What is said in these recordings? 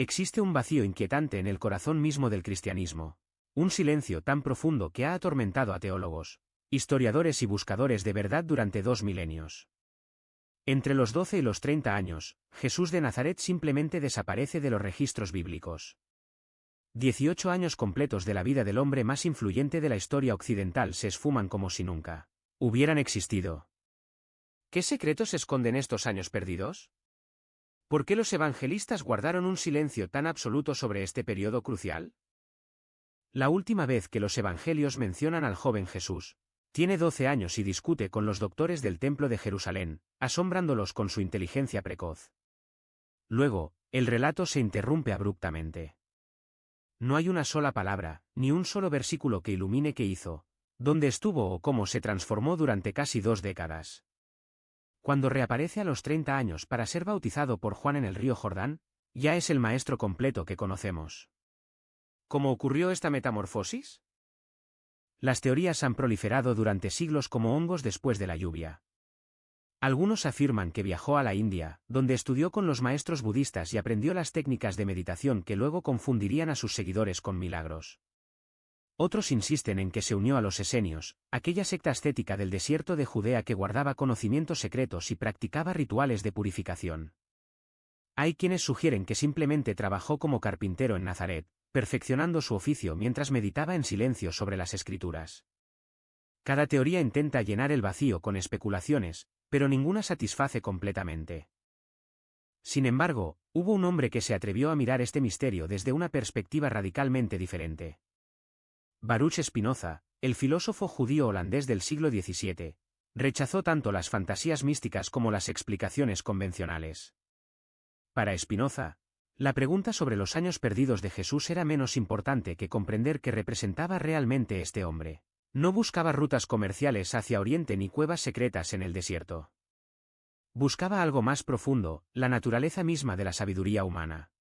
Existe un vacío inquietante en el corazón mismo del cristianismo, un silencio tan profundo que ha atormentado a teólogos, historiadores y buscadores de verdad durante 2 milenios. Entre los 12 y los 30 años, Jesús de Nazaret simplemente desaparece de los registros bíblicos. 18 años completos de la vida del hombre más influyente de la historia occidental se esfuman como si nunca hubieran existido. ¿Qué secretos esconden estos años perdidos? ¿Por qué los evangelistas guardaron un silencio tan absoluto sobre este periodo crucial? La última vez que los evangelios mencionan al joven Jesús, tiene 12 años y discute con los doctores del Templo de Jerusalén, asombrándolos con su inteligencia precoz. Luego, el relato se interrumpe abruptamente. No hay una sola palabra, ni un solo versículo que ilumine qué hizo, dónde estuvo o cómo se transformó durante casi 2 décadas. Cuando reaparece a los 30 años para ser bautizado por Juan en el río Jordán, ya es el maestro completo que conocemos. ¿Cómo ocurrió esta metamorfosis? Las teorías han proliferado durante siglos como hongos después de la lluvia. Algunos afirman que viajó a la India, donde estudió con los maestros budistas y aprendió las técnicas de meditación que luego confundirían a sus seguidores con milagros. Otros insisten en que se unió a los esenios, aquella secta ascética del desierto de Judea que guardaba conocimientos secretos y practicaba rituales de purificación. Hay quienes sugieren que simplemente trabajó como carpintero en Nazaret, perfeccionando su oficio mientras meditaba en silencio sobre las Escrituras. Cada teoría intenta llenar el vacío con especulaciones, pero ninguna satisface completamente. Sin embargo, hubo un hombre que se atrevió a mirar este misterio desde una perspectiva radicalmente diferente. Baruch Spinoza, el filósofo judío holandés del siglo XVII, rechazó tanto las fantasías místicas como las explicaciones convencionales. Para Spinoza, la pregunta sobre los años perdidos de Jesús era menos importante que comprender qué representaba realmente este hombre. No buscaba rutas comerciales hacia Oriente ni cuevas secretas en el desierto. Buscaba algo más profundo, la naturaleza misma de la sabiduría humana.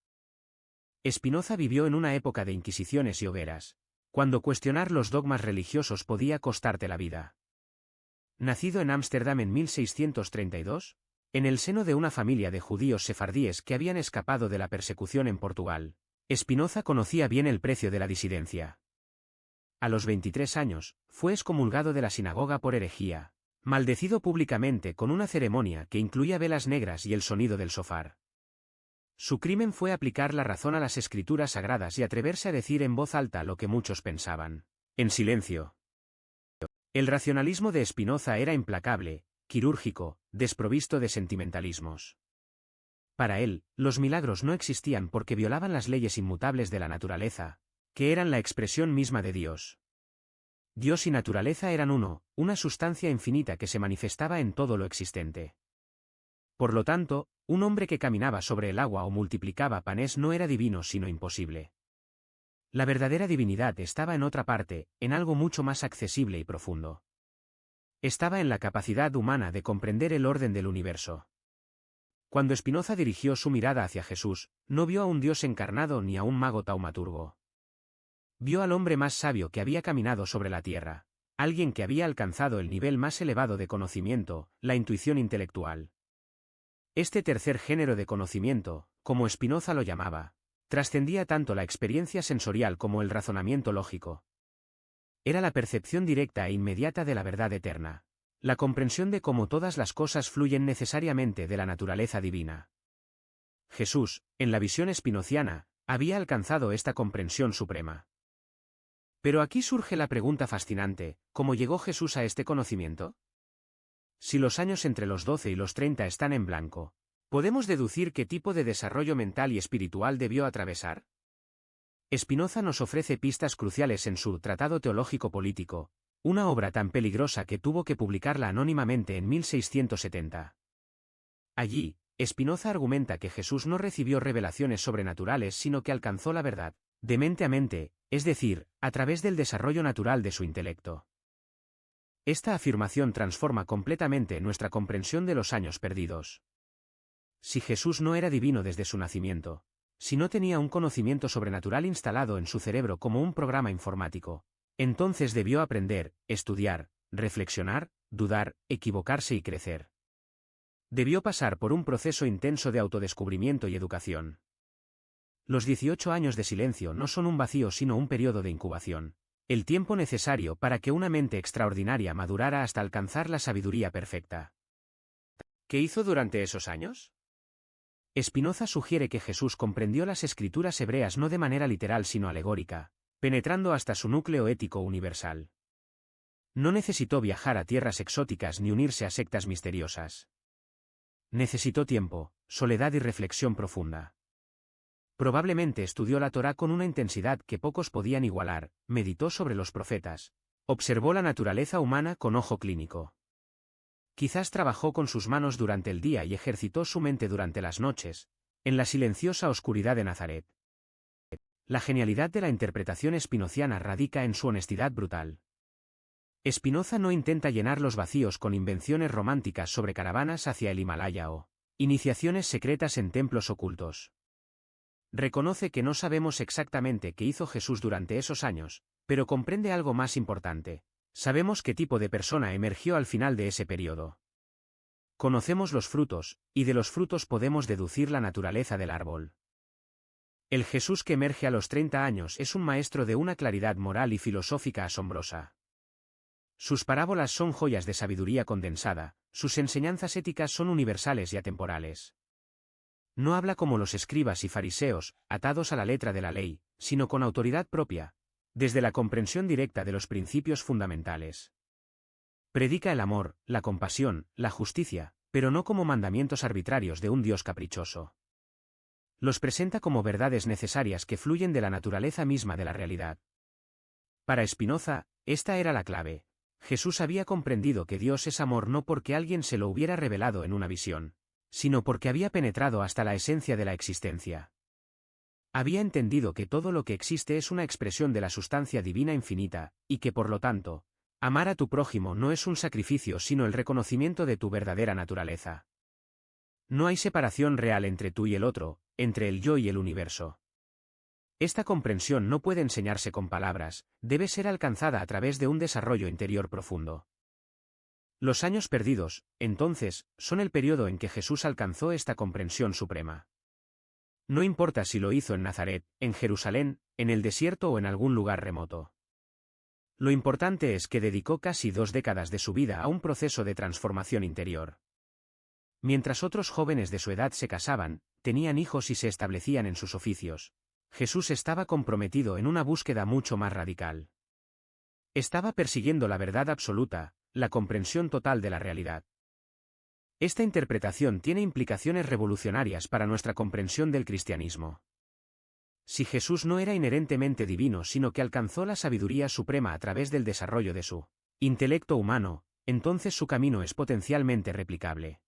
Spinoza vivió en una época de inquisiciones y hogueras, cuando cuestionar los dogmas religiosos podía costarte la vida. Nacido en Ámsterdam en 1632, en el seno de una familia de judíos sefardíes que habían escapado de la persecución en Portugal, Spinoza conocía bien el precio de la disidencia. A los 23 años, fue excomulgado de la sinagoga por herejía, maldecido públicamente con una ceremonia que incluía velas negras y el sonido del shofar. Su crimen fue aplicar la razón a las escrituras sagradas y atreverse a decir en voz alta lo que muchos pensaban, en silencio. El racionalismo de Spinoza era implacable, quirúrgico, desprovisto de sentimentalismos. Para él, los milagros no existían porque violaban las leyes inmutables de la naturaleza, que eran la expresión misma de Dios. Dios y naturaleza eran uno, una sustancia infinita que se manifestaba en todo lo existente. Por lo tanto, un hombre que caminaba sobre el agua o multiplicaba panes no era divino sino imposible. La verdadera divinidad estaba en otra parte, en algo mucho más accesible y profundo. Estaba en la capacidad humana de comprender el orden del universo. Cuando Spinoza dirigió su mirada hacia Jesús, no vio a un Dios encarnado ni a un mago taumaturgo. Vio al hombre más sabio que había caminado sobre la tierra, alguien que había alcanzado el nivel más elevado de conocimiento, la intuición intelectual. Este tercer género de conocimiento, como Spinoza lo llamaba, trascendía tanto la experiencia sensorial como el razonamiento lógico. Era la percepción directa e inmediata de la verdad eterna, la comprensión de cómo todas las cosas fluyen necesariamente de la naturaleza divina. Jesús, en la visión spinociana, había alcanzado esta comprensión suprema. Pero aquí surge la pregunta fascinante, ¿cómo llegó Jesús a este conocimiento? Si los años entre los 12 y los 30 están en blanco, ¿podemos deducir qué tipo de desarrollo mental y espiritual debió atravesar? Spinoza nos ofrece pistas cruciales en su Tratado Teológico Político, una obra tan peligrosa que tuvo que publicarla anónimamente en 1670. Allí, Spinoza argumenta que Jesús no recibió revelaciones sobrenaturales sino que alcanzó la verdad, de mente a mente, es decir, a través del desarrollo natural de su intelecto. Esta afirmación transforma completamente nuestra comprensión de los años perdidos. Si Jesús no era divino desde su nacimiento, si no tenía un conocimiento sobrenatural instalado en su cerebro como un programa informático, entonces debió aprender, estudiar, reflexionar, dudar, equivocarse y crecer. Debió pasar por un proceso intenso de autodescubrimiento y educación. Los 18 años de silencio no son un vacío sino un periodo de incubación, el tiempo necesario para que una mente extraordinaria madurara hasta alcanzar la sabiduría perfecta. ¿Qué hizo durante esos años? Spinoza sugiere que Jesús comprendió las escrituras hebreas no de manera literal sino alegórica, penetrando hasta su núcleo ético universal. No necesitó viajar a tierras exóticas ni unirse a sectas misteriosas. Necesitó tiempo, soledad y reflexión profunda. Probablemente estudió la Torá con una intensidad que pocos podían igualar, meditó sobre los profetas, observó la naturaleza humana con ojo clínico. Quizás trabajó con sus manos durante el día y ejercitó su mente durante las noches, en la silenciosa oscuridad de Nazaret. La genialidad de la interpretación espinociana radica en su honestidad brutal. Spinoza no intenta llenar los vacíos con invenciones románticas sobre caravanas hacia el Himalaya o iniciaciones secretas en templos ocultos. Reconoce que no sabemos exactamente qué hizo Jesús durante esos años, pero comprende algo más importante. Sabemos qué tipo de persona emergió al final de ese periodo. Conocemos los frutos, y de los frutos podemos deducir la naturaleza del árbol. El Jesús que emerge a los 30 años es un maestro de una claridad moral y filosófica asombrosa. Sus parábolas son joyas de sabiduría condensada, sus enseñanzas éticas son universales y atemporales. No habla como los escribas y fariseos, atados a la letra de la ley, sino con autoridad propia, desde la comprensión directa de los principios fundamentales. Predica el amor, la compasión, la justicia, pero no como mandamientos arbitrarios de un Dios caprichoso. Los presenta como verdades necesarias que fluyen de la naturaleza misma de la realidad. Para Spinoza, esta era la clave. Jesús había comprendido que Dios es amor no porque alguien se lo hubiera revelado en una visión, sino porque había penetrado hasta la esencia de la existencia. Había entendido que todo lo que existe es una expresión de la sustancia divina infinita, y que por lo tanto, amar a tu prójimo no es un sacrificio sino el reconocimiento de tu verdadera naturaleza. No hay separación real entre tú y el otro, entre el yo y el universo. Esta comprensión no puede enseñarse con palabras, debe ser alcanzada a través de un desarrollo interior profundo. Los años perdidos, entonces, son el periodo en que Jesús alcanzó esta comprensión suprema. No importa si lo hizo en Nazaret, en Jerusalén, en el desierto o en algún lugar remoto. Lo importante es que dedicó casi 2 décadas de su vida a un proceso de transformación interior. Mientras otros jóvenes de su edad se casaban, tenían hijos y se establecían en sus oficios, Jesús estaba comprometido en una búsqueda mucho más radical. Estaba persiguiendo la verdad absoluta, la comprensión total de la realidad. Esta interpretación tiene implicaciones revolucionarias para nuestra comprensión del cristianismo. Si Jesús no era inherentemente divino sino que alcanzó la sabiduría suprema a través del desarrollo de su intelecto humano, entonces su camino es potencialmente replicable.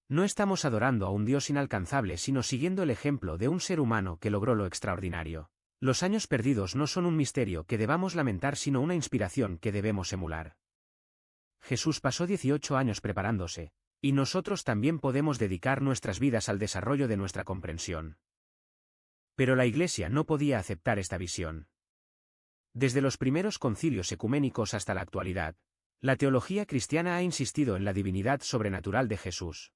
No estamos adorando a un Dios inalcanzable sino siguiendo el ejemplo de un ser humano que logró lo extraordinario. Los años perdidos no son un misterio que debamos lamentar sino una inspiración que debemos emular. Jesús pasó 18 años preparándose, y nosotros también podemos dedicar nuestras vidas al desarrollo de nuestra comprensión. Pero la Iglesia no podía aceptar esta visión. Desde los primeros concilios ecuménicos hasta la actualidad, la teología cristiana ha insistido en la divinidad sobrenatural de Jesús.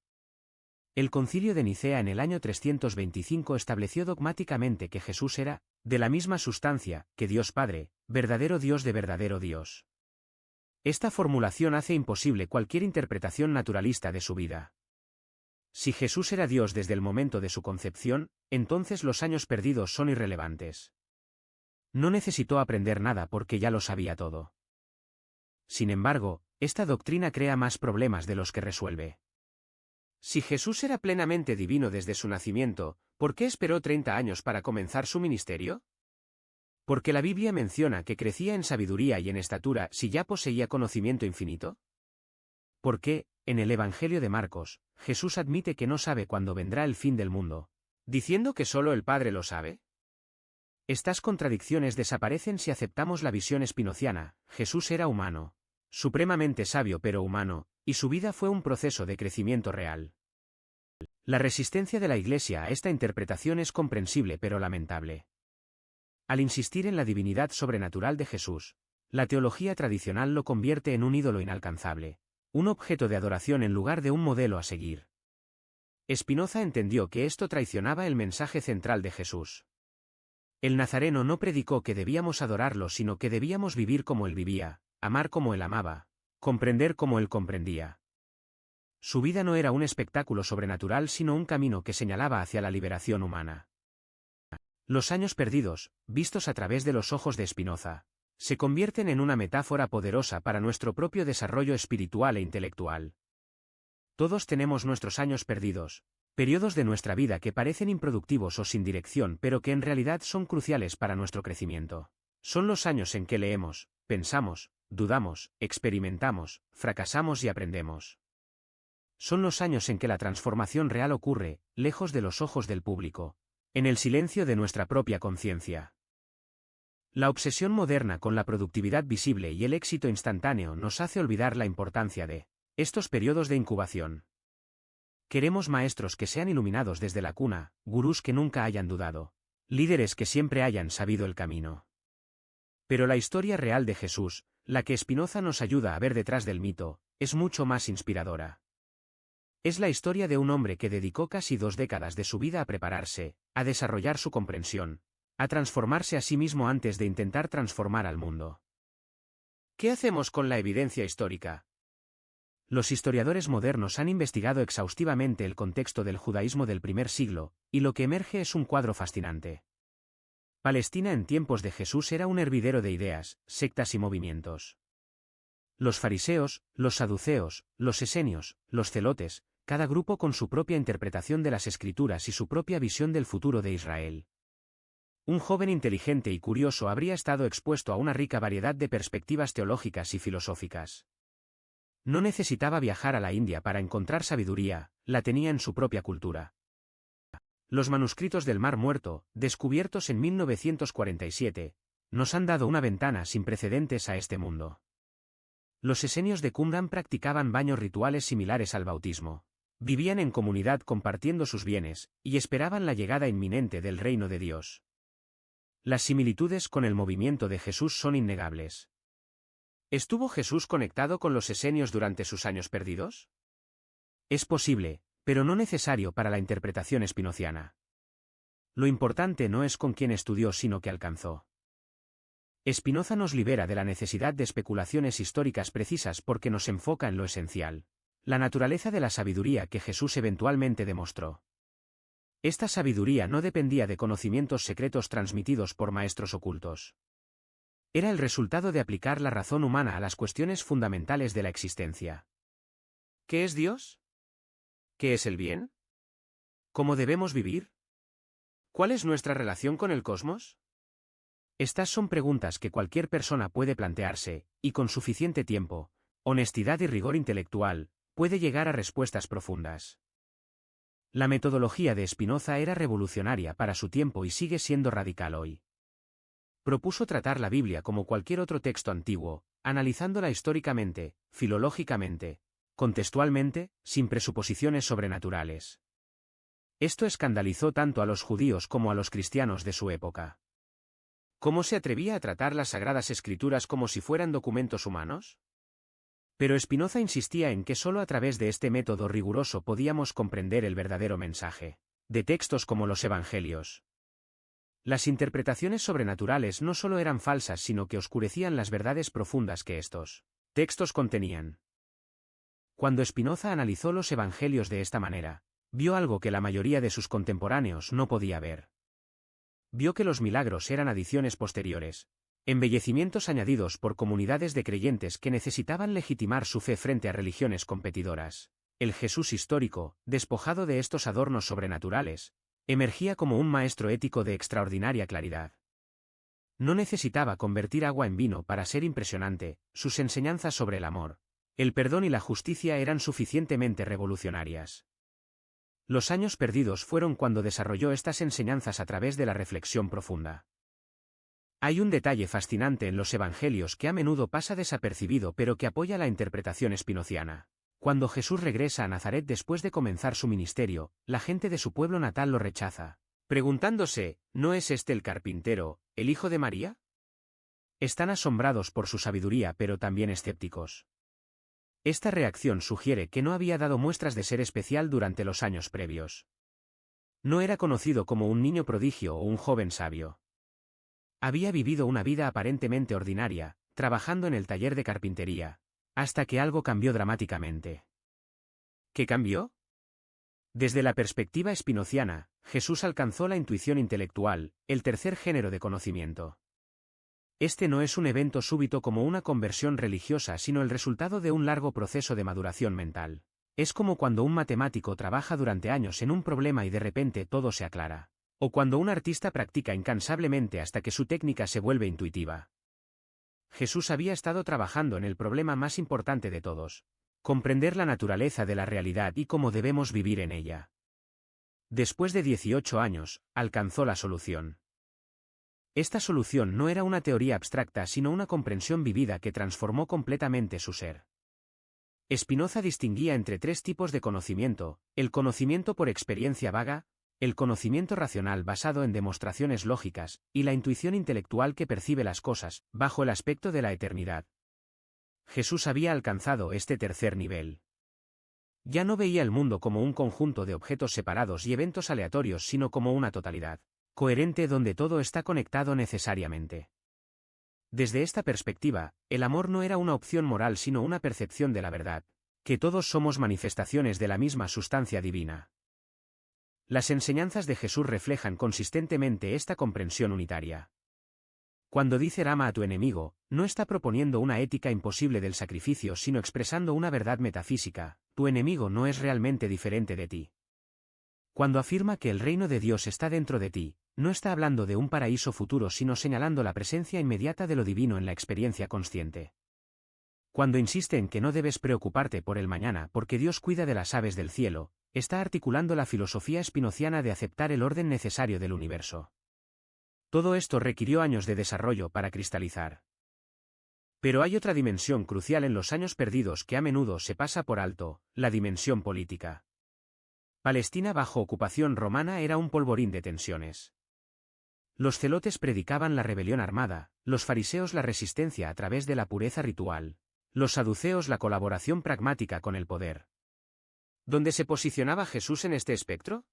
El Concilio de Nicea en el año 325 estableció dogmáticamente que Jesús era, de la misma sustancia, que Dios Padre, verdadero Dios de verdadero Dios. Esta formulación hace imposible cualquier interpretación naturalista de su vida. Si Jesús era Dios desde el momento de su concepción, entonces los años perdidos son irrelevantes. No necesitó aprender nada porque ya lo sabía todo. Sin embargo, esta doctrina crea más problemas de los que resuelve. Si Jesús era plenamente divino desde su nacimiento, ¿por qué esperó 30 años para comenzar su ministerio? Porque la Biblia menciona que crecía en sabiduría y en estatura si ya poseía conocimiento infinito. ¿Por qué, en el Evangelio de Marcos, Jesús admite que no sabe cuándo vendrá el fin del mundo, diciendo que solo el Padre lo sabe? Estas contradicciones desaparecen si aceptamos la visión espinociana. Jesús era humano, supremamente sabio pero humano, y su vida fue un proceso de crecimiento real. La resistencia de la Iglesia a esta interpretación es comprensible pero lamentable. Al insistir en la divinidad sobrenatural de Jesús, la teología tradicional lo convierte en un ídolo inalcanzable, un objeto de adoración en lugar de un modelo a seguir. Spinoza entendió que esto traicionaba el mensaje central de Jesús. El nazareno no predicó que debíamos adorarlo, sino que debíamos vivir como él vivía, amar como él amaba, comprender como él comprendía. Su vida no era un espectáculo sobrenatural, sino un camino que señalaba hacia la liberación humana. Los años perdidos, vistos a través de los ojos de Spinoza, se convierten en una metáfora poderosa para nuestro propio desarrollo espiritual e intelectual. Todos tenemos nuestros años perdidos, periodos de nuestra vida que parecen improductivos o sin dirección, pero que en realidad son cruciales para nuestro crecimiento. Son los años en que leemos, pensamos, dudamos, experimentamos, fracasamos y aprendemos. Son los años en que la transformación real ocurre, lejos de los ojos del público, en el silencio de nuestra propia conciencia. La obsesión moderna con la productividad visible y el éxito instantáneo nos hace olvidar la importancia de estos periodos de incubación. Queremos maestros que sean iluminados desde la cuna, gurús que nunca hayan dudado, líderes que siempre hayan sabido el camino. Pero la historia real de Jesús, la que Spinoza nos ayuda a ver detrás del mito, es mucho más inspiradora. Es la historia de un hombre que dedicó casi 2 décadas de su vida a prepararse, a desarrollar su comprensión, a transformarse a sí mismo antes de intentar transformar al mundo. ¿Qué hacemos con la evidencia histórica? Los historiadores modernos han investigado exhaustivamente el contexto del judaísmo del primer siglo, y lo que emerge es un cuadro fascinante. Palestina en tiempos de Jesús era un hervidero de ideas, sectas y movimientos. Los fariseos, los saduceos, los esenios, los celotes, cada grupo con su propia interpretación de las Escrituras y su propia visión del futuro de Israel. Un joven inteligente y curioso habría estado expuesto a una rica variedad de perspectivas teológicas y filosóficas. No necesitaba viajar a la India para encontrar sabiduría, la tenía en su propia cultura. Los manuscritos del Mar Muerto, descubiertos en 1947, nos han dado una ventana sin precedentes a este mundo. Los esenios de Qumran practicaban baños rituales similares al bautismo. Vivían en comunidad compartiendo sus bienes, y esperaban la llegada inminente del reino de Dios. Las similitudes con el movimiento de Jesús son innegables. ¿Estuvo Jesús conectado con los esenios durante sus años perdidos? Es posible, pero no necesario para la interpretación spinoziana. Lo importante no es con quién estudió, sino que alcanzó. Spinoza nos libera de la necesidad de especulaciones históricas precisas porque nos enfoca en lo esencial, la naturaleza de la sabiduría que Jesús eventualmente demostró. Esta sabiduría no dependía de conocimientos secretos transmitidos por maestros ocultos. Era el resultado de aplicar la razón humana a las cuestiones fundamentales de la existencia. ¿Qué es Dios? ¿Qué es el bien? ¿Cómo debemos vivir? ¿Cuál es nuestra relación con el cosmos? Estas son preguntas que cualquier persona puede plantearse, y con suficiente tiempo, honestidad y rigor intelectual, puede llegar a respuestas profundas. La metodología de Spinoza era revolucionaria para su tiempo y sigue siendo radical hoy. Propuso tratar la Biblia como cualquier otro texto antiguo, analizándola históricamente, filológicamente, contextualmente, sin presuposiciones sobrenaturales. Esto escandalizó tanto a los judíos como a los cristianos de su época. ¿Cómo se atrevía a tratar las Sagradas Escrituras como si fueran documentos humanos? Pero Spinoza insistía en que sólo a través de este método riguroso podíamos comprender el verdadero mensaje de textos como los Evangelios. Las interpretaciones sobrenaturales no solo eran falsas, sino que oscurecían las verdades profundas que estos textos contenían. Cuando Spinoza analizó los Evangelios de esta manera, vio algo que la mayoría de sus contemporáneos no podía ver. Vio que los milagros eran adiciones posteriores, embellecimientos añadidos por comunidades de creyentes que necesitaban legitimar su fe frente a religiones competidoras. El Jesús histórico, despojado de estos adornos sobrenaturales, emergía como un maestro ético de extraordinaria claridad. No necesitaba convertir agua en vino para ser impresionante, sus enseñanzas sobre el amor, el perdón y la justicia eran suficientemente revolucionarias. Los años perdidos fueron cuando desarrolló estas enseñanzas a través de la reflexión profunda. Hay un detalle fascinante en los Evangelios que a menudo pasa desapercibido pero que apoya la interpretación spinoziana. Cuando Jesús regresa a Nazaret después de comenzar su ministerio, la gente de su pueblo natal lo rechaza, preguntándose, ¿no es este el carpintero, el hijo de María? Están asombrados por su sabiduría pero también escépticos. Esta reacción sugiere que no había dado muestras de ser especial durante los años previos. No era conocido como un niño prodigio o un joven sabio. Había vivido una vida aparentemente ordinaria, trabajando en el taller de carpintería, hasta que algo cambió dramáticamente. ¿Qué cambió? Desde la perspectiva espinociana, Jesús alcanzó la intuición intelectual, el tercer género de conocimiento. Este no es un evento súbito como una conversión religiosa, sino el resultado de un largo proceso de maduración mental. Es como cuando un matemático trabaja durante años en un problema y de repente todo se aclara. O cuando un artista practica incansablemente hasta que su técnica se vuelve intuitiva. Jesús había estado trabajando en el problema más importante de todos: comprender la naturaleza de la realidad y cómo debemos vivir en ella. Después de 18 años, alcanzó la solución. Esta solución no era una teoría abstracta sino una comprensión vivida que transformó completamente su ser. Spinoza distinguía entre tres tipos de conocimiento: el conocimiento por experiencia vaga, el conocimiento racional basado en demostraciones lógicas, y la intuición intelectual que percibe las cosas, bajo el aspecto de la eternidad. Jesús había alcanzado este tercer nivel. Ya no veía el mundo como un conjunto de objetos separados y eventos aleatorios sino como una totalidad coherente donde todo está conectado necesariamente. Desde esta perspectiva, el amor no era una opción moral sino una percepción de la verdad, que todos somos manifestaciones de la misma sustancia divina. Las enseñanzas de Jesús reflejan consistentemente esta comprensión unitaria. Cuando dice ama a tu enemigo, no está proponiendo una ética imposible del sacrificio sino expresando una verdad metafísica: tu enemigo no es realmente diferente de ti. Cuando afirma que el reino de Dios está dentro de ti, no está hablando de un paraíso futuro sino señalando la presencia inmediata de lo divino en la experiencia consciente. Cuando insiste en que no debes preocuparte por el mañana porque Dios cuida de las aves del cielo, está articulando la filosofía spinociana de aceptar el orden necesario del universo. Todo esto requirió años de desarrollo para cristalizar. Pero hay otra dimensión crucial en los años perdidos que a menudo se pasa por alto: la dimensión política. Palestina bajo ocupación romana era un polvorín de tensiones. Los celotes predicaban la rebelión armada, los fariseos la resistencia a través de la pureza ritual, los saduceos la colaboración pragmática con el poder. ¿Dónde se posicionaba Jesús en este espectro?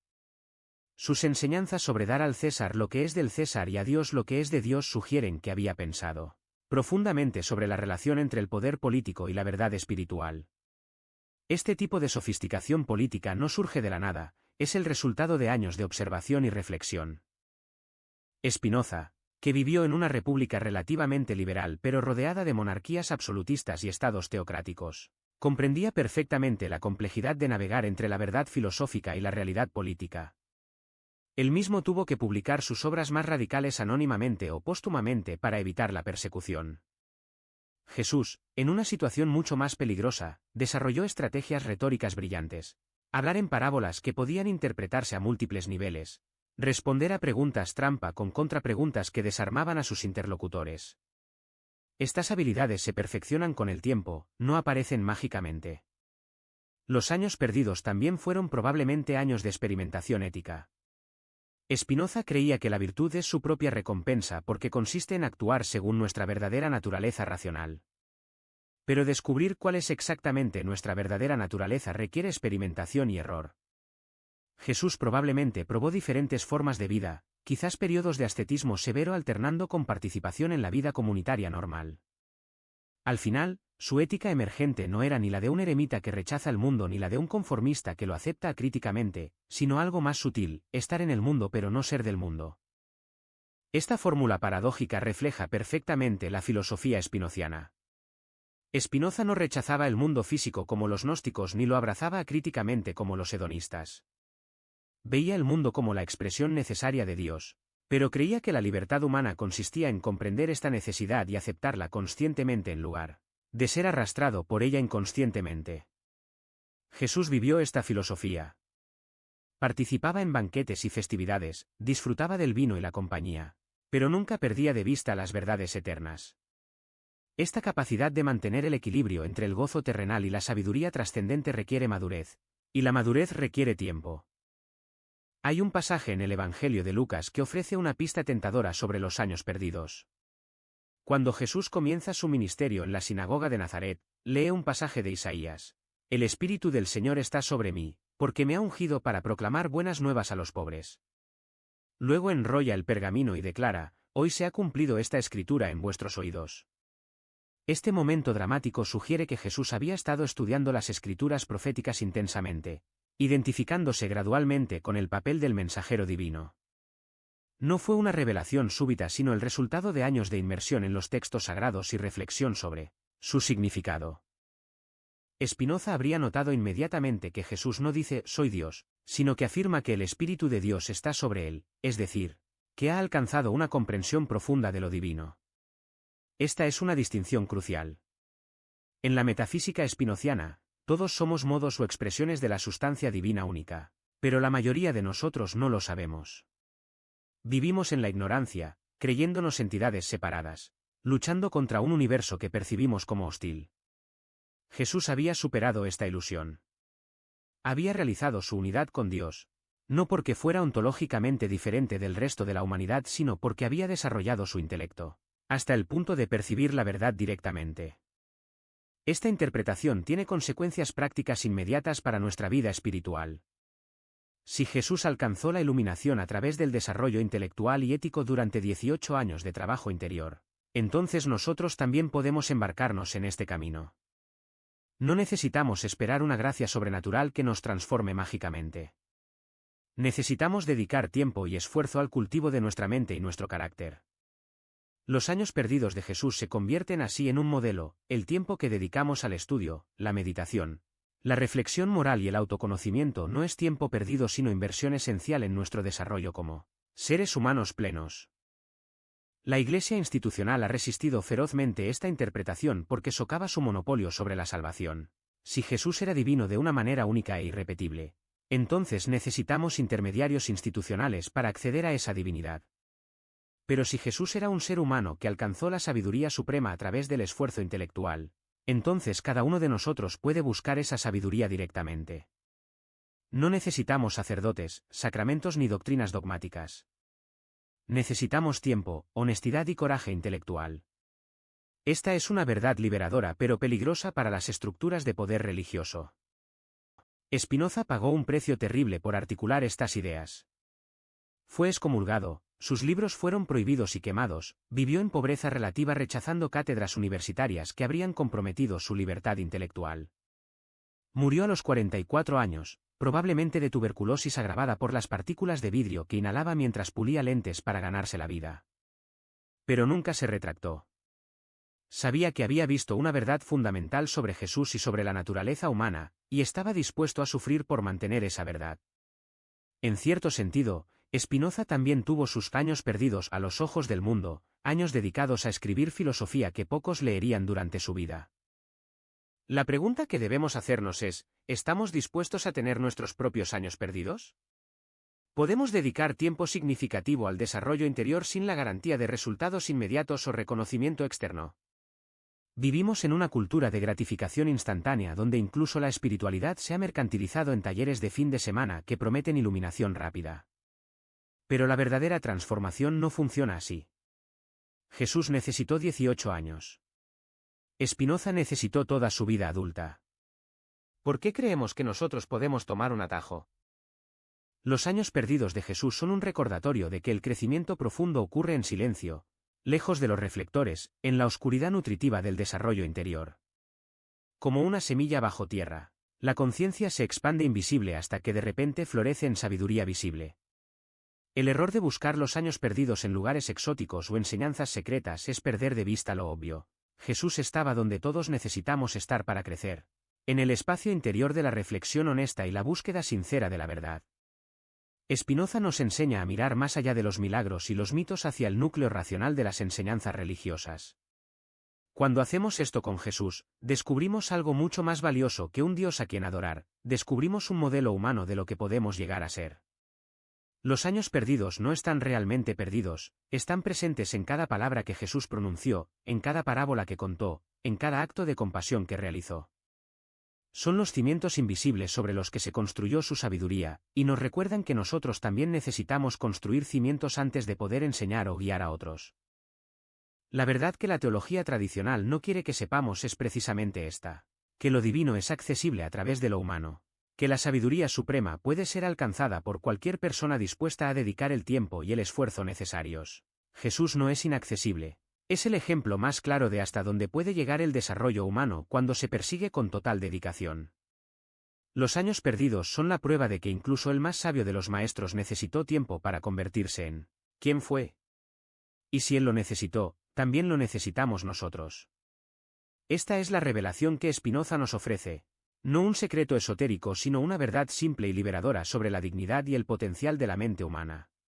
Sus enseñanzas sobre dar al César lo que es del César y a Dios lo que es de Dios sugieren que había pensado profundamente sobre la relación entre el poder político y la verdad espiritual. Este tipo de sofisticación política no surge de la nada, es el resultado de años de observación y reflexión. Spinoza, que vivió en una república relativamente liberal pero rodeada de monarquías absolutistas y estados teocráticos, comprendía perfectamente la complejidad de navegar entre la verdad filosófica y la realidad política. Él mismo tuvo que publicar sus obras más radicales anónimamente o póstumamente para evitar la persecución. Jesús, en una situación mucho más peligrosa, desarrolló estrategias retóricas brillantes: hablar en parábolas que podían interpretarse a múltiples niveles, responder a preguntas trampa con contrapreguntas que desarmaban a sus interlocutores. Estas habilidades se perfeccionan con el tiempo, no aparecen mágicamente. Los años perdidos también fueron probablemente años de experimentación ética. Spinoza creía que la virtud es su propia recompensa porque consiste en actuar según nuestra verdadera naturaleza racional. Pero descubrir cuál es exactamente nuestra verdadera naturaleza requiere experimentación y error. Jesús probablemente probó diferentes formas de vida, quizás periodos de ascetismo severo alternando con participación en la vida comunitaria normal. Al final, su ética emergente no era ni la de un eremita que rechaza el mundo ni la de un conformista que lo acepta acríticamente, sino algo más sutil: estar en el mundo pero no ser del mundo. Esta fórmula paradójica refleja perfectamente la filosofía spinociana. Spinoza no rechazaba el mundo físico como los gnósticos ni lo abrazaba acríticamente como los hedonistas. Veía el mundo como la expresión necesaria de Dios, pero creía que la libertad humana consistía en comprender esta necesidad y aceptarla conscientemente en lugar de ser arrastrado por ella inconscientemente. Jesús vivió esta filosofía. Participaba en banquetes y festividades, disfrutaba del vino y la compañía, pero nunca perdía de vista las verdades eternas. Esta capacidad de mantener el equilibrio entre el gozo terrenal y la sabiduría trascendente requiere madurez, y la madurez requiere tiempo. Hay un pasaje en el Evangelio de Lucas que ofrece una pista tentadora sobre los años perdidos. Cuando Jesús comienza su ministerio en la sinagoga de Nazaret, lee un pasaje de Isaías. El Espíritu del Señor está sobre mí, porque me ha ungido para proclamar buenas nuevas a los pobres. Luego enrolla el pergamino y declara, hoy se ha cumplido esta escritura en vuestros oídos. Este momento dramático sugiere que Jesús había estado estudiando las escrituras proféticas intensamente, identificándose gradualmente con el papel del mensajero divino. No fue una revelación súbita sino el resultado de años de inmersión en los textos sagrados y reflexión sobre su significado. Spinoza habría notado inmediatamente que Jesús no dice «soy Dios», sino que afirma que el Espíritu de Dios está sobre él, es decir, que ha alcanzado una comprensión profunda de lo divino. Esta es una distinción crucial. En la metafísica espinociana, todos somos modos o expresiones de la sustancia divina única, pero la mayoría de nosotros no lo sabemos. Vivimos en la ignorancia, creyéndonos entidades separadas, luchando contra un universo que percibimos como hostil. Jesús había superado esta ilusión. Había realizado su unidad con Dios, no porque fuera ontológicamente diferente del resto de la humanidad sino porque había desarrollado su intelecto, hasta el punto de percibir la verdad directamente. Esta interpretación tiene consecuencias prácticas inmediatas para nuestra vida espiritual. Si Jesús alcanzó la iluminación a través del desarrollo intelectual y ético durante 18 años de trabajo interior, entonces nosotros también podemos embarcarnos en este camino. No necesitamos esperar una gracia sobrenatural que nos transforme mágicamente. Necesitamos dedicar tiempo y esfuerzo al cultivo de nuestra mente y nuestro carácter. Los años perdidos de Jesús se convierten así en un modelo, el tiempo que dedicamos al estudio, la meditación, la reflexión moral y el autoconocimiento no es tiempo perdido sino inversión esencial en nuestro desarrollo como seres humanos plenos. La Iglesia institucional ha resistido ferozmente esta interpretación porque socava su monopolio sobre la salvación. Si Jesús era divino de una manera única e irrepetible, entonces necesitamos intermediarios institucionales para acceder a esa divinidad. Pero si Jesús era un ser humano que alcanzó la sabiduría suprema a través del esfuerzo intelectual, entonces cada uno de nosotros puede buscar esa sabiduría directamente. No necesitamos sacerdotes, sacramentos ni doctrinas dogmáticas. Necesitamos tiempo, honestidad y coraje intelectual. Esta es una verdad liberadora pero peligrosa para las estructuras de poder religioso. Spinoza pagó un precio terrible por articular estas ideas. Fue excomulgado, sus libros fueron prohibidos y quemados, vivió en pobreza relativa rechazando cátedras universitarias que habrían comprometido su libertad intelectual. Murió a los 44 años, probablemente de tuberculosis agravada por las partículas de vidrio que inhalaba mientras pulía lentes para ganarse la vida. Pero nunca se retractó. Sabía que había visto una verdad fundamental sobre Jesús y sobre la naturaleza humana, y estaba dispuesto a sufrir por mantener esa verdad. En cierto sentido, Spinoza también tuvo sus años perdidos a los ojos del mundo, años dedicados a escribir filosofía que pocos leerían durante su vida. La pregunta que debemos hacernos es, ¿estamos dispuestos a tener nuestros propios años perdidos? ¿Podemos dedicar tiempo significativo al desarrollo interior sin la garantía de resultados inmediatos o reconocimiento externo? Vivimos en una cultura de gratificación instantánea donde incluso la espiritualidad se ha mercantilizado en talleres de fin de semana que prometen iluminación rápida. Pero la verdadera transformación no funciona así. Jesús necesitó 18 años. Spinoza necesitó toda su vida adulta. ¿Por qué creemos que nosotros podemos tomar un atajo? Los años perdidos de Jesús son un recordatorio de que el crecimiento profundo ocurre en silencio, lejos de los reflectores, en la oscuridad nutritiva del desarrollo interior. Como una semilla bajo tierra, la conciencia se expande invisible hasta que de repente florece en sabiduría visible. El error de buscar los años perdidos en lugares exóticos o enseñanzas secretas es perder de vista lo obvio. Jesús estaba donde todos necesitamos estar para crecer, en el espacio interior de la reflexión honesta y la búsqueda sincera de la verdad. Spinoza nos enseña a mirar más allá de los milagros y los mitos hacia el núcleo racional de las enseñanzas religiosas. Cuando hacemos esto con Jesús, descubrimos algo mucho más valioso que un Dios a quien adorar, descubrimos un modelo humano de lo que podemos llegar a ser. Los años perdidos no están realmente perdidos, están presentes en cada palabra que Jesús pronunció, en cada parábola que contó, en cada acto de compasión que realizó. Son los cimientos invisibles sobre los que se construyó su sabiduría, y nos recuerdan que nosotros también necesitamos construir cimientos antes de poder enseñar o guiar a otros. La verdad que la teología tradicional no quiere que sepamos es precisamente esta: que lo divino es accesible a través de lo humano, que la sabiduría suprema puede ser alcanzada por cualquier persona dispuesta a dedicar el tiempo y el esfuerzo necesarios. Jesús no es inaccesible. Es el ejemplo más claro de hasta dónde puede llegar el desarrollo humano cuando se persigue con total dedicación. Los años perdidos son la prueba de que incluso el más sabio de los maestros necesitó tiempo para convertirse en ¿quién fue? Y si él lo necesitó, también lo necesitamos nosotros. Esta es la revelación que Spinoza nos ofrece, no un secreto esotérico sino una verdad simple y liberadora sobre la dignidad y el potencial de la mente humana.